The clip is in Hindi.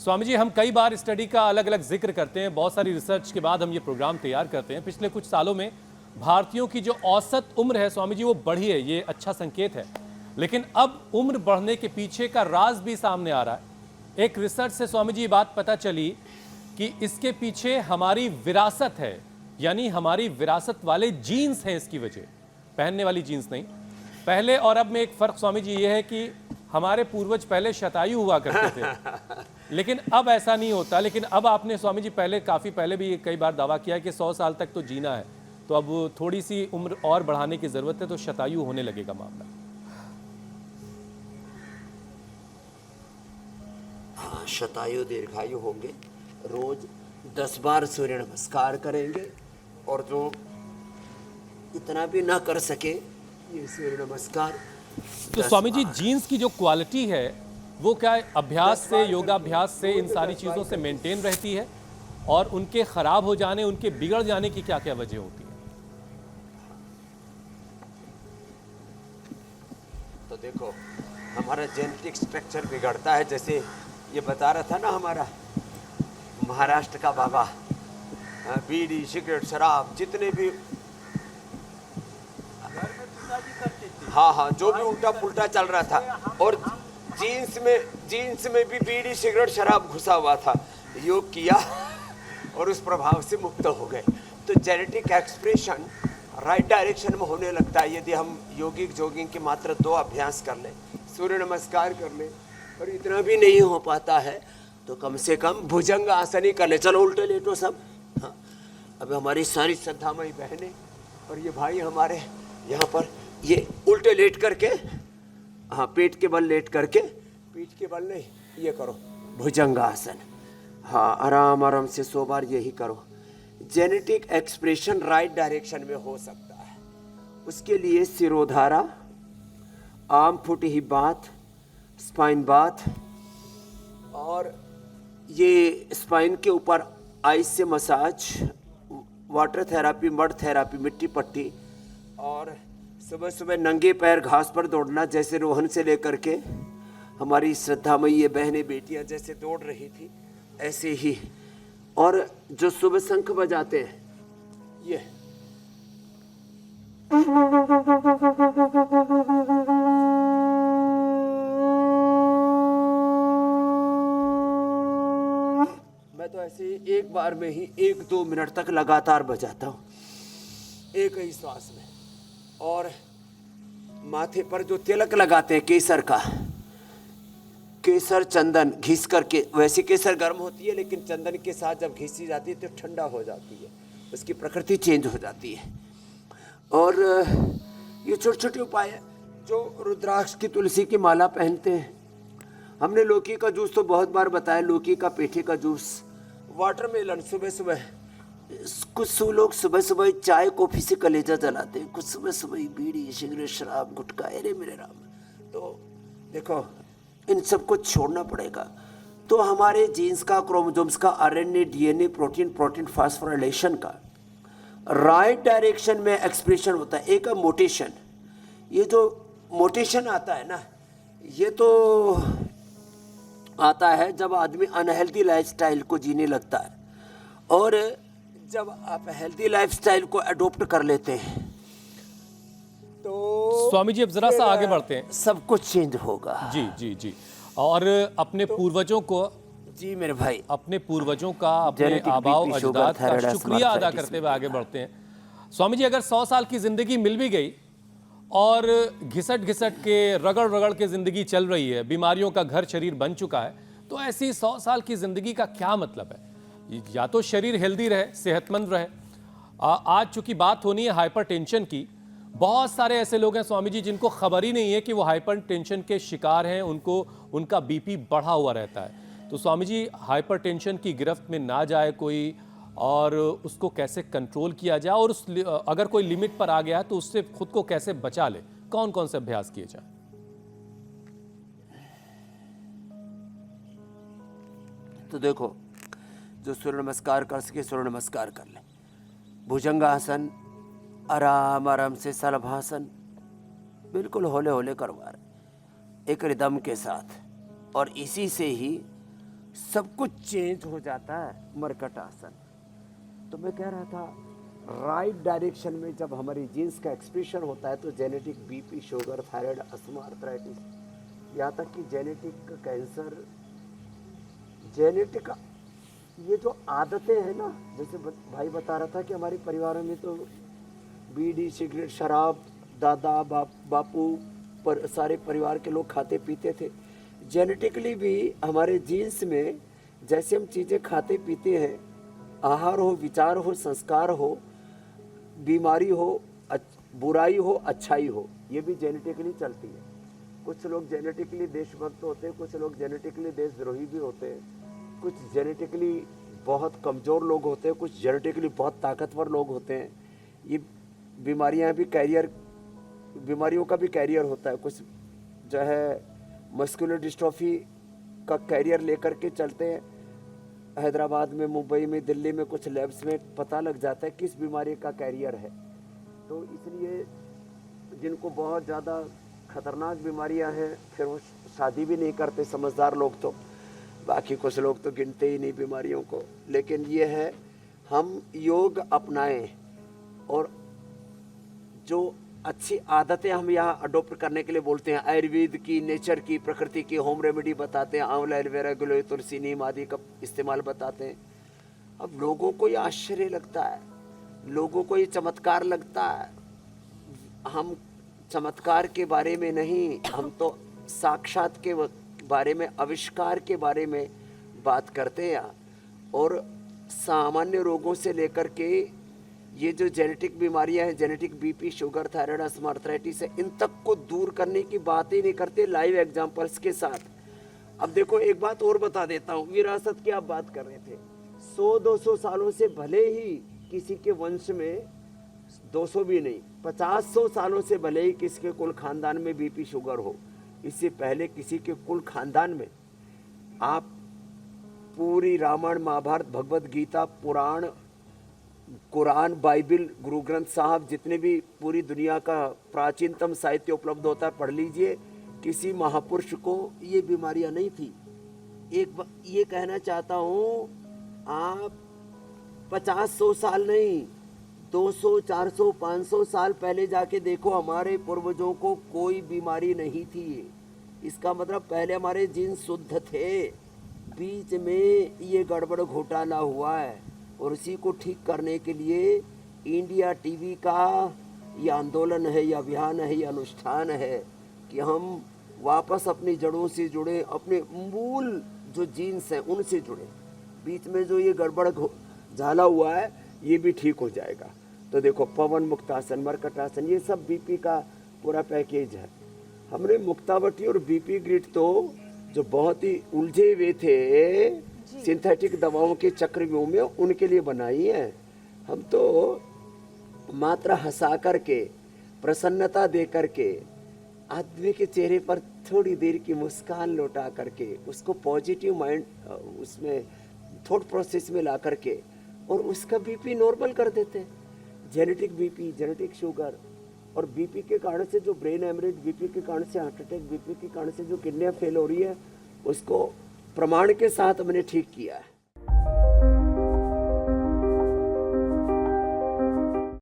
स्वामी जी, हम कई बार स्टडी का अलग अलग जिक्र करते हैं, बहुत सारी रिसर्च के बाद हम ये प्रोग्राम तैयार करते हैं। पिछले कुछ सालों में भारतीयों की जो औसत उम्र है स्वामी जी वो बढ़ी है, ये अच्छा संकेत है। लेकिन अब उम्र बढ़ने के पीछे का राज भी सामने आ रहा है। एक रिसर्च से स्वामी जी ये बात पता चली कि इसके पीछे हमारी विरासत है, यानी हमारी विरासत वाले जीन्स हैं इसकी वजह, पहनने वाली जीन्स नहीं। पहले और अब में एक फर्क स्वामी जी ये है कि हमारे पूर्वज पहले शतायु हुआ करते थे, लेकिन अब ऐसा नहीं होता। लेकिन अब आपने स्वामी जी काफ़ी पहले भी कई बार दावा किया कि 100 साल तक तो जीना है, तो अब थोड़ी सी उम्र और बढ़ाने की ज़रूरत है, तो शतायु होने लगेगा मामला। हाँ, शतायु दीर्घायु होंगे। रोज 10 बार सूर्य नमस्कार करेंगे, और जो इतना भी ना कर सके ये सूर्य नमस्कार। तो स्वामी जी, जीन्स की जो क्वालिटी है वो क्या अभ्यास से, योगाभ्यास से, इन सारी चीज़ों से मेंटेन रहती है? और उनके ख़राब हो जाने, उनके बिगड़ जाने की क्या क्या वजह होती है? तो देखो, हमारा जेनेटिक स्ट्रक्चर बिगड़ता है। जैसे ये बता रहा था ना हमारा महाराष्ट्र का बाबा, बीड़ी, सिगरेट, शराब, जितने भी, हाँ, जो भी उल्टा पुल्टा चल रहा था, और जीन्स में भी बीड़ी, सिगरेट, शराब घुसा हुआ था। योग किया और उस प्रभाव से मुक्त हो गए। तो जेनेटिक एक्सप्रेशन राइट डायरेक्शन में होने लगता है यदि हम जॉगिंग के मात्र 2 अभ्यास कर लें, सूर्य नमस्कार कर लें। और इतना भी नहीं हो पाता है तो कम से कम भुजंग आसन ही कर ले। चलो उल्टे लेटो सब। हाँ, अब हमारी सारी श्रद्धामयी बहनें और ये भाई हमारे यहाँ पर ये उल्टे लेट करके, हाँ, पेट के बल लेट करके, पीठ के बल नहीं, ये करो भुजंगासन। हाँ, आराम आराम से 100 बार यही करो। जेनेटिक एक्सप्रेशन राइट डायरेक्शन में हो सकता है। उसके लिए सिरोधारा, आर्म फुट ही बाथ, स्पाइन बाथ, और ये स्पाइन के ऊपर आइस से massage, water therapy, mud therapy, मिट्टी पट्टी, और सुबह सुबह नंगे पैर घास पर दौड़ना, जैसे रोहन से लेकर के हमारी श्रद्धामयी ये बहनें बेटियां जैसे दौड़ रही थी ऐसे ही। और जो सुबह शंख बजाते हैं, ये मैं तो ऐसे ही एक बार में ही 1-2 मिनट तक लगातार बजाता हूँ, एक ही श्वास में। और माथे पर जो तिलक लगाते हैं केसर का, केसर चंदन घिस करके, वैसे केसर गर्म होती है लेकिन चंदन के साथ जब घिसी जाती है तो ठंडा हो जाती है, उसकी प्रकृति चेंज हो जाती है। और ये छोटे छोटे उपाय है। जो रुद्राक्ष की तुलसी की माला पहनते हैं, हमने लौकी का जूस तो बहुत बार बताया, लौकी का पेठे का जूस, वाटरमेलन सुबह सुबह। कुछ लोग सुबह सुबह चाय कॉफी से कलेजा जलाते हैं, कुछ सुबह सुबह बीड़ी, सिगरेट, शराब, गुटखा, अरे मेरे राम। तो देखो, इन सबको छोड़ना पड़ेगा। तो हमारे जीन्स का, क्रोमोसोम्स का, आरएनए, डीएनए, प्रोटीन फास्फोराइलेशन का राइट डायरेक्शन में एक्सप्रेशन होता है। एक मोटेशन, ये जो मोटेशन आता है ना, ये तो आता है जब आदमी अनहेल्दी लाइफस्टाइल को जीने लगता है, और जब आप हेल्दी लाइफस्टाइल को अडॉप्ट कर लेते हैं तो स्वामी जी अब जरा सा आगे बढ़ते हैं, सब कुछ चेंज होगा। जी जी जी। और अपने पूर्वजों को, जी मेरे भाई, अपने पूर्वजों का, अपने आबाओ अजदाद का शुक्रिया अदा करते हुए आगे बढ़ते हैं। स्वामी जी, अगर 100 साल की जिंदगी मिल भी गई और घिसट घिसट के, रगड़ रगड़ के जिंदगी चल रही है, बीमारियों का घर शरीर बन चुका है, तो ऐसी 100 साल की जिंदगी का क्या मतलब है? या तो शरीर हेल्दी रहे, सेहतमंद रहे। आज चूंकि बात होनी है हाइपरटेंशन की, बहुत सारे ऐसे लोग हैं स्वामी जी जिनको खबर ही नहीं है कि वो हाइपरटेंशन के शिकार हैं, उनका बीपी बढ़ा हुआ रहता है। तो स्वामी जी, हाइपरटेंशन की गिरफ्त में ना जाए कोई, और उसको कैसे कंट्रोल किया जाए, और अगर कोई लिमिट पर आ गया तो उससे खुद को कैसे बचा ले, कौन कौन से अभ्यास किए जाए? तो देखो, जो सूर्य नमस्कार कर सके सूर्य नमस्कार कर ले। भुजंगासन, आराम आराम से शलभासन, बिल्कुल हौले हौले करवा रहे, एक रिदम के साथ। और इसी से ही सब कुछ चेंज हो जाता है मरकट आसन। तो मैं कह रहा था राइट डायरेक्शन में जब हमारी जीन्स का एक्सप्रेशन होता है तो genetic BP, sugar, thyroid, asthma, arthritis, यहाँ तक कि जेनेटिक कैंसर, जेनेटिक ये जो आदतें हैं ना, जैसे भाई बता रहा था कि हमारे परिवारों में तो बीड़ी, सिगरेट, शराब दादा बापू पर सारे परिवार के लोग खाते पीते थे। जेनेटिकली भी हमारे जीन्स में जैसे हम चीज़ें खाते पीते हैं, आहार हो, विचार हो, संस्कार हो, बीमारी हो, बुराई हो, अच्छाई हो, ये भी जेनेटिकली चलती है। कुछ लोग जेनेटिकली देशभक्त होते हैं, कुछ लोग जेनेटिकली देशद्रोही भी होते हैं, कुछ जेनेटिकली बहुत कमज़ोर लोग होते हैं, कुछ जेनेटिकली बहुत ताकतवर लोग होते हैं। ये बीमारियां भी कैरियर, बीमारियों का भी कैरियर होता है। कुछ जो है मस्कुलर डिस्ट्रॉफी का कैरियर लेकर के चलते हैं। हैदराबाद में, मुंबई में, दिल्ली में कुछ लैब्स में पता लग जाता है किस बीमारी का कैरियर है। तो इसलिए जिनको बहुत ज़्यादा खतरनाक बीमारियां हैं फिर वो शादी भी नहीं करते समझदार लोग, तो बाकी कुछ लोग तो गिनते ही नहीं बीमारियों को। लेकिन ये है हम योग अपनाएं और जो अच्छी आदतें हम यहाँ अडोप्ट करने के लिए बोलते हैं, आयुर्वेद की, नेचर की, प्रकृति की होम रेमेडी बताते हैं, आंवला, एलोवेरा, गिलोय, तुलसी, नीम आदि का इस्तेमाल बताते हैं। अब लोगों को ये आश्चर्य लगता है, लोगों को ये चमत्कार लगता है। हम चमत्कार के बारे में नहीं, हम तो साक्षात के बारे में, आविष्कार के बारे में बात करते हैं। और सामान्य रोगों से लेकर के ये जो जेनेटिक बीमारियां हैं, genetic BP, sugar, thyroid, asthma, arthritis है, इन तक को दूर करने की बात ही नहीं करते लाइव एग्जांपल्स के साथ। अब देखो एक बात और बता देता हूँ, विरासत की आप बात कर रहे थे, 100-200 सालों से भले ही किसी के वंश में, 200 भी नहीं, 50-100 सालों से भले ही किसी के कुल खानदान में बीपी शुगर हो, इससे पहले किसी के कुल खानदान में आप पूरी रामायण, महाभारत, भगवत गीता, पुराण, कुरान, बाइबिल, गुरु ग्रंथ साहब, जितने भी पूरी दुनिया का प्राचीनतम साहित्य उपलब्ध होता है पढ़ लीजिए, किसी महापुरुष को ये बीमारियां नहीं थी। ये कहना चाहता हूँ, आप 50-100 साल नहीं, 200, 400, 500 साल पहले जाके देखो, हमारे पूर्वजों को कोई बीमारी नहीं थी। इसका मतलब पहले हमारे जीन शुद्ध थे, बीच में ये गड़बड़ घोटाला हुआ है और उसी को ठीक करने के लिए इंडिया टीवी का ये आंदोलन है, या अभियान है, या अनुष्ठान है कि हम वापस अपनी जड़ों से जुड़े, अपने मूल जो जीन्स हैं उनसे जुड़े। बीच में जो ये गड़बड़ झाला हुआ है ये भी ठीक हो जाएगा। तो देखो पवन मुक्तासन, मरकटासन, ये सब बीपी का पूरा पैकेज है। हमने मुक्तावटी और बीपी ग्रिड तो जो बहुत ही उलझे हुए थे सिंथेटिक दवाओं के चक्रव्यूह में, उनके लिए बनाई है। हम तो मात्र हंसा करके, प्रसन्नता दे करके, आदमी के चेहरे पर थोड़ी देर की मुस्कान लौटा करके, उसको पॉजिटिव माइंड, उसमें थॉट प्रोसेस में ला करके, और उसका बीपी नॉर्मल कर देते हैं। जेनेटिक बीपी, जेनेटिक शुगर और बीपी के कारण से जो ब्रेन हेमरेज, बीपी के कारण से हार्ट अटैक, बीपी के कारण से जो किडनियाँ फेल हो रही है, उसको प्रमाण के साथ हमने ठीक किया है।